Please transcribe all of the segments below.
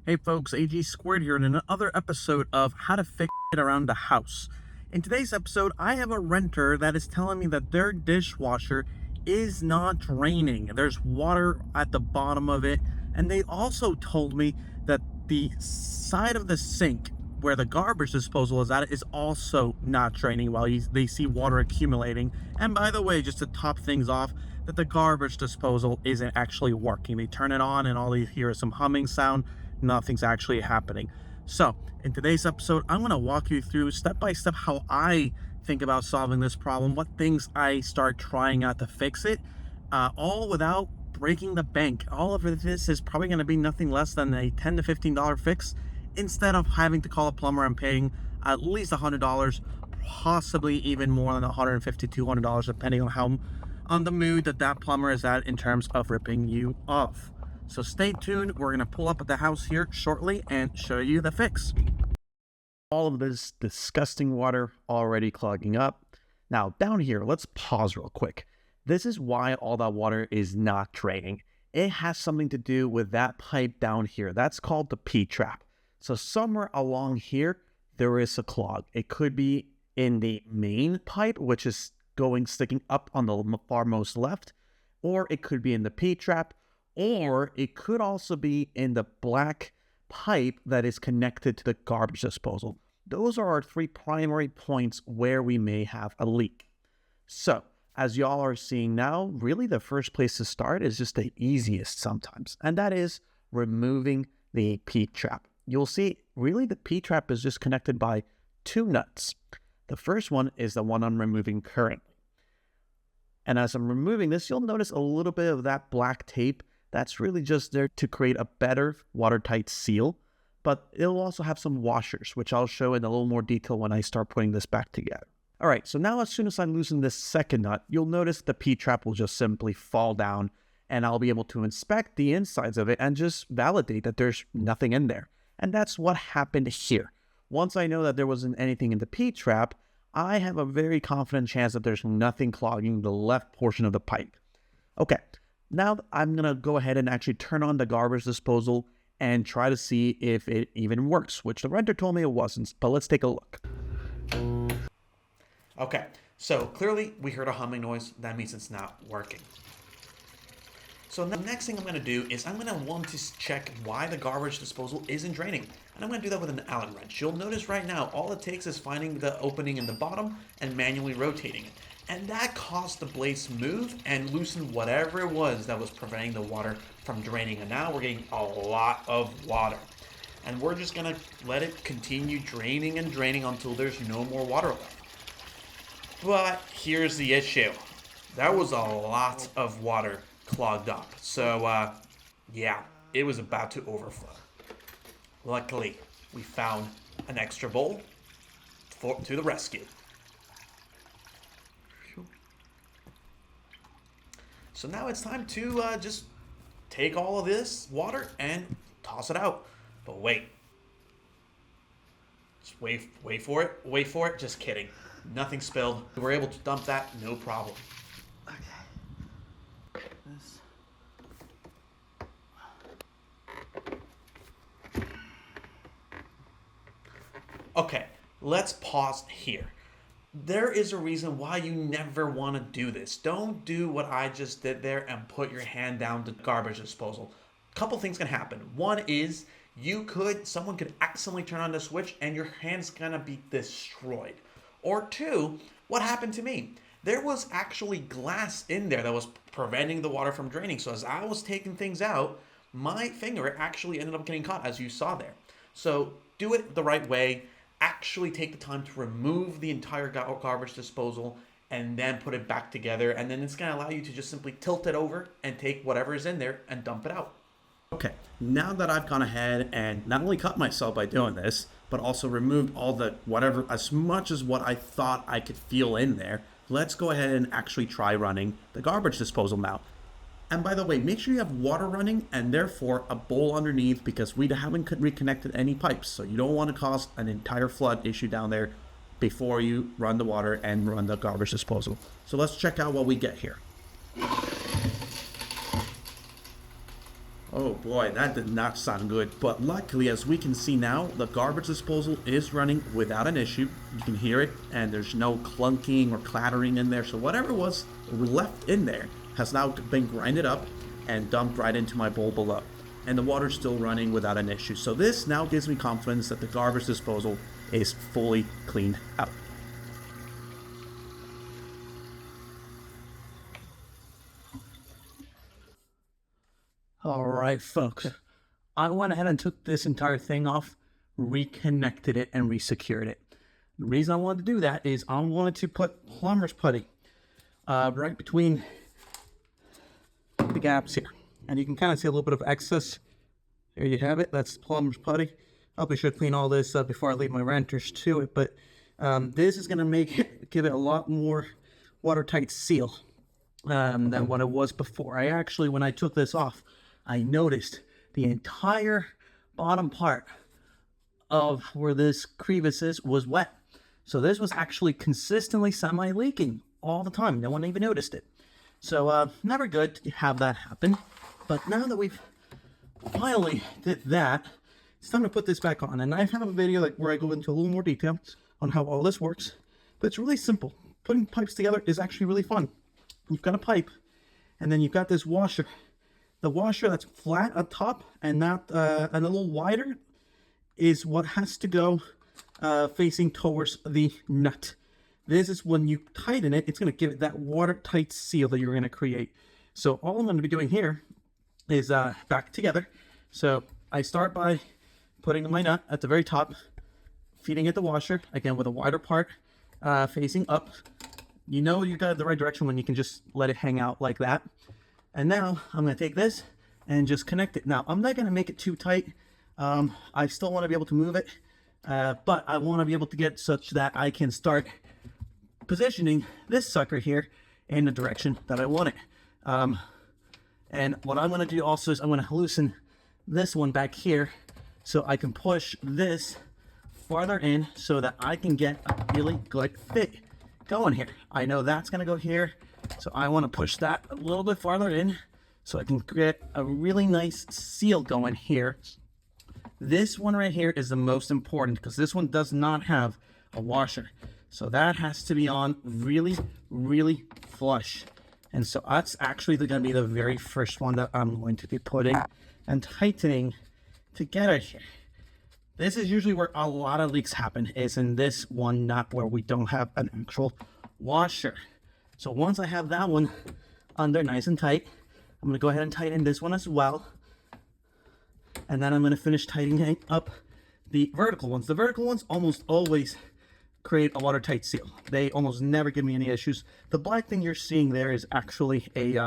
Hey folks, AG Squared here in another episode of How to Fix It Around the House. In today's episode, I have a renter that is telling me that their dishwasher is not draining. There's water at the bottom of it, and they also told me that the side of the sink where the garbage disposal is at is also not draining while they see water accumulating. And by the way, just to top things off, that the garbage disposal isn't actually working. They turn it on and all you hear is some humming sound. Nothing's actually happening. So in today's episode, I'm going to walk you through step by step how I think about solving this problem, what things I start trying out to fix it, all without breaking the bank. All of this is probably going to be nothing less than a $10 to $15 fix instead of having to call a plumber and paying at least $100, possibly even more than $150, $200, depending on how on the mood that plumber is at in terms of ripping you off. So stay tuned. We're going to pull up at the house here shortly and show you the fix. All of this disgusting water already clogging up. Now down here, let's pause real quick. This is why all that water is not draining. It has something to do with that pipe down here. That's called the P-trap. So somewhere along here, there is a clog. It could be in the main pipe, which is sticking up on the farmost left, or it could be in the P-trap, or it could also be in the black pipe that is connected to the garbage disposal. Those are our three primary points where we may have a leak. So, as y'all are seeing now, really the first place to start is just the easiest sometimes, and that is removing the P-trap. You'll see, really the P-trap is just connected by two nuts. The first one is the one I'm removing currently. And as I'm removing this, you'll notice a little bit of that black tape. That's really just there to create a better watertight seal, but it'll also have some washers, which I'll show in a little more detail when I start putting this back together. All right, so now as soon as I loosen this second nut, you'll notice the P-trap will just simply fall down, and I'll be able to inspect the insides of it and just validate that there's nothing in there. And that's what happened here. Once I know that there wasn't anything in the P-trap, I have a very confident chance that there's nothing clogging the left portion of the pipe. Okay. Now I'm going to go ahead and actually turn on the garbage disposal and try to see if it even works, which the renter told me it wasn't, but let's take a look. Okay, so clearly we heard a humming noise. That means it's not working. So the next thing I'm going to do is I'm going to want to check why the garbage disposal isn't draining. And I'm going to do that with an Allen wrench. You'll notice right now, all it takes is finding the opening in the bottom and manually rotating it. And that caused the blades to move and loosen whatever it was that was preventing the water from draining. And now we're getting a lot of water. And we're just going to let it continue draining and draining until there's no more water left. But here's the issue. There was a lot of water clogged up. So, yeah, it was about to overflow. Luckily, we found an extra bowl to the rescue. So now it's time to just take all of this water and toss it out. But wait. Just wait for it. Just kidding. Nothing spilled. We were able to dump that, no problem. Okay. Okay, let's pause here. There is a reason why you never want to do this. Don't do what I just did there and put your hand down the garbage disposal. A couple things can happen. One is someone could accidentally turn on the switch and your hand's gonna be destroyed. Or two, what happened to me? There was actually glass in there that was preventing the water from draining. So as I was taking things out, my finger actually ended up getting caught, as you saw there. So do it the right way. Actually take the time to remove the entire garbage disposal and then put it back together. And then it's going to allow you to just simply tilt it over and take whatever is in there and dump it out. Okay, now that I've gone ahead and not only cut myself by doing this, but also removed all the whatever, as much as what I thought I could feel in there, let's go ahead and actually try running the garbage disposal now. And by the way, make sure you have water running and therefore a bowl underneath, because we haven't reconnected any pipes. So you don't want to cause an entire flood issue down there before you run the water and run the garbage disposal. So let's check out what we get here. Oh boy, that did not sound good. But luckily, as we can see now, the garbage disposal is running without an issue. You can hear it, and there's no clunking or clattering in there. So whatever was left in there has now been grinded up and dumped right into my bowl below. And the water's still running without an issue. So this now gives me confidence that the garbage disposal is fully cleaned out. All right, folks. I went ahead and took this entire thing off, reconnected it, and resecured it. The reason I wanted to do that is I wanted to put plumber's putty right between the gaps here. And you can kind of see a little bit of excess. There you have it. That's plumber's putty. I probably should clean all this up before I leave my renters to it, but this is going to give it a lot more watertight seal than what it was before. I actually, when I took this off, I noticed the entire bottom part of where this crevice is was wet. So this was actually consistently semi-leaking all the time. No one even noticed it. So never good to have that happen. But now that we've finally did that, it's time to put this back on. And I have a video where I go into a little more detail on how all this works. But it's really simple. Putting pipes together is actually really fun. You've got a pipe, and then you've got this washer. The washer that's flat up top and not and a little wider is what has to go facing towards the nut. This is when you tighten it, it's going to give it that watertight seal that you're going to create. So all I'm going to be doing here is back together. So I start by putting my nut at the very top, feeding it the washer, again with a wider part facing up. You know you got it the right direction when you can just let it hang out like that. And now I'm going to take this and just connect it. Now, I'm not going to make it too tight. I still want to be able to move it, but I want to be able to get such that I can start positioning this sucker here in the direction that I want it. And what I'm going to do also is I'm going to loosen this one back here so I can push this farther in so that I can get a really good fit going here. I know that's going to go here. So I want to push that a little bit farther in so I can get a really nice seal going here. This one right here is the most important because this one does not have a washer. So that has to be on really, really flush. And so that's actually going to be the very first one that I'm going to be putting and tightening together here. This is usually where a lot of leaks happen, is in this one nut where we don't have an actual washer. So once I have that one under nice and tight, I'm going to go ahead and tighten this one as well. And then I'm going to finish tightening up the vertical ones. The vertical ones almost always create a watertight seal. They almost never give me any issues. The black thing you're seeing there is actually a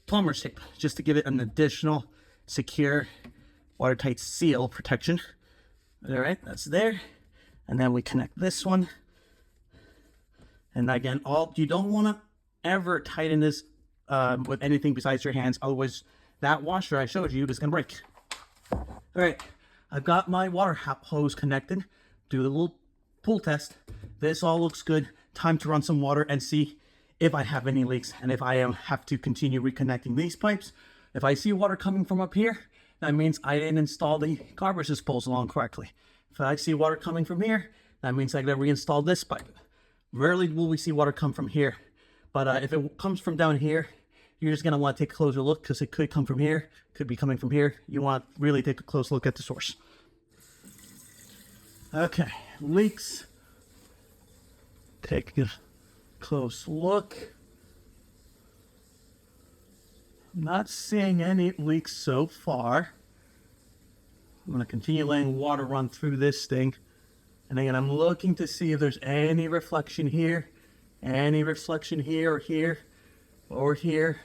plumber's tape, just to give it an additional secure watertight seal protection. All right, that's there. And then we connect this one. And again, you don't want to ever tighten this with anything besides your hands. Otherwise, that washer I showed you is going to break. All right, I've got my water hose connected. Do the little pull test. This all looks good. Time to run some water and see if I have any leaks and if I have to continue reconnecting these pipes. If I see water coming from up here, that means I didn't install the garbage disposal on correctly. If I see water coming from here, that means I gotta reinstall this pipe. Rarely will we see water come from here, but if it comes from down here, you're just gonna want to take a closer look because it could come from here, could be coming from here. You want to really take a close look at the source. Okay, leaks. Take a close look. I'm not seeing any leaks so far. I'm going to continue letting water run through this thing. And again, I'm looking to see if there's any reflection here, or here, or here,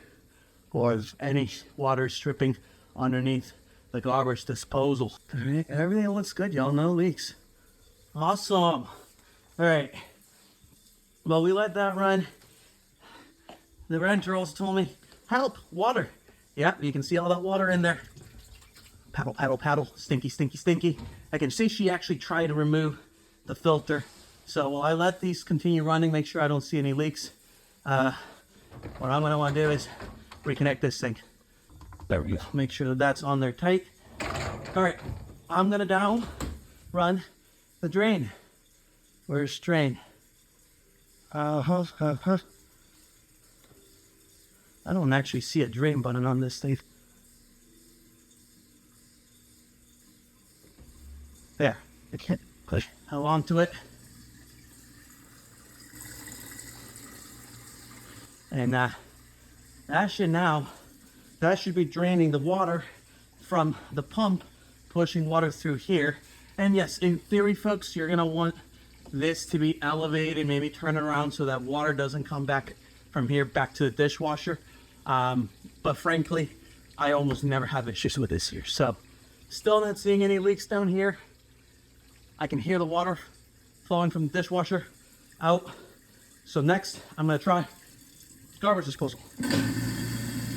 or if any water is dripping underneath the garbage disposal. All right, everything looks good, y'all. No leaks. Awesome. All right. Well, we let that run. The renter also told me, help, water. Yeah, you can see all that water in there. Paddle, paddle, paddle. Stinky, stinky, stinky. I can see she actually tried to remove the filter. So while I let these continue running, make sure I don't see any leaks. What I'm going to want to do is reconnect this thing. There we go. Make sure that that's on there tight. All right, I'm gonna run the drain. Where's drain? I don't actually see a drain button on this thing. There, I can't push onto it. And that should be draining the water from the pump, pushing water through here. And yes, in theory, folks, you're gonna want this to be elevated, maybe turn it around so that water doesn't come back from here back to the dishwasher. But frankly, I almost never have issues with this here. So still not seeing any leaks down here. I can hear the water flowing from the dishwasher out. So next, I'm gonna try garbage disposal.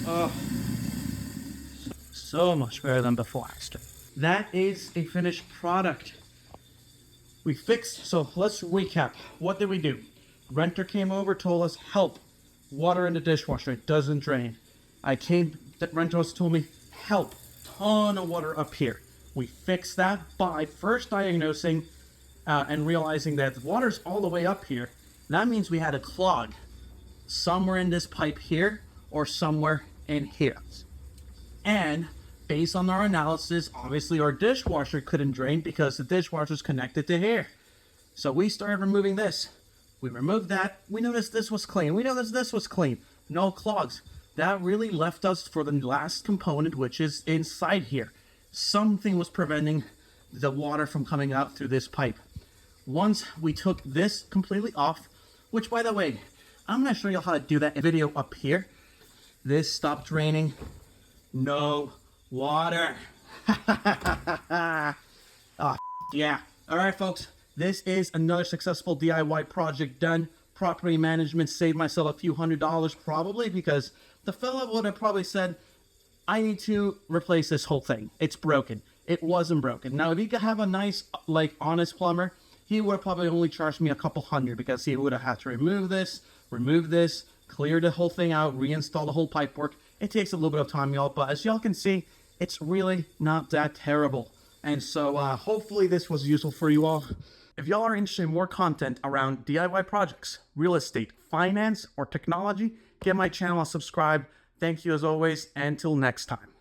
Oh, so much better than before. That is a finished product. We fixed, so let's recap. What did we do? Renter came over, told us, help, water in the dishwasher, it doesn't drain. Renter told me, help, ton of water up here. We fixed that by first diagnosing and realizing that the water's all the way up here. That means we had a clog somewhere in this pipe here or somewhere in here. And based on our analysis, obviously our dishwasher couldn't drain because the dishwasher's connected to here. So we started removing this. We removed that. We noticed this was clean. We noticed this was clean. No clogs. That really left us for the last component, which is inside here. Something was preventing the water from coming out through this pipe. Once we took this completely off, which by the way, I'm going to show you how to do that in video up here. This stopped draining. No water. Oh, yeah. All right, folks. This is another successful DIY project done. Property management saved myself a few $100s probably because the fella would have probably said, I need to replace this whole thing. It's broken. It wasn't broken. Now, if you could have a nice, honest plumber, he would have probably only charged me a couple $100 because he would have had to remove this, clear the whole thing out, reinstall the whole pipework. It takes a little bit of time, y'all, but as y'all can see, it's really not that terrible. And so hopefully this was useful for you all. If y'all are interested in more content around DIY projects, real estate, finance, or technology, get my channel and subscribe. Thank you as always, and until next time.